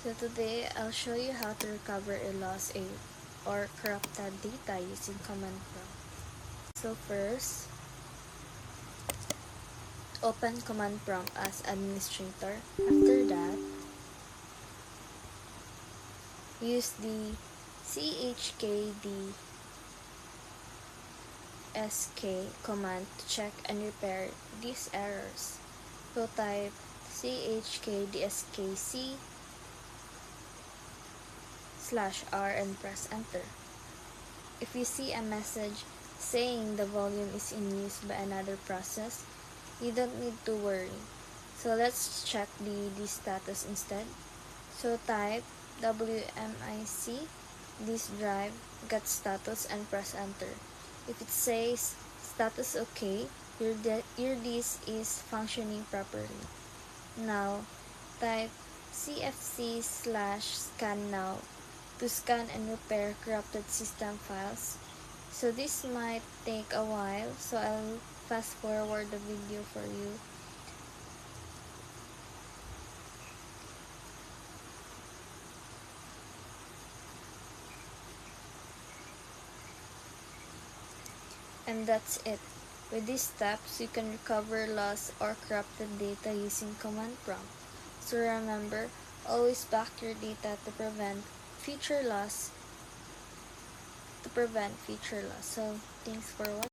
So today I'll show you how to recover a lost or corrupted data using command prompt. So first, open command prompt as administrator. After that, use the chkdsk command to check and repair these errors. So type chkdskc/r and press enter. If you see a message saying the volume is in use by another process, you don't need to worry. So let's check the status instead. So type wmic disk drive get status and press enter. If it says status okay, your disk is functioning properly. Now type cfc/scan now to scan and repair corrupted system files. So this might take a while, so I'll fast forward the video for you. And that's it. With these steps, you can recover lost or corrupted data using command prompt. So remember, always back your data to prevent future loss. So thanks for watching.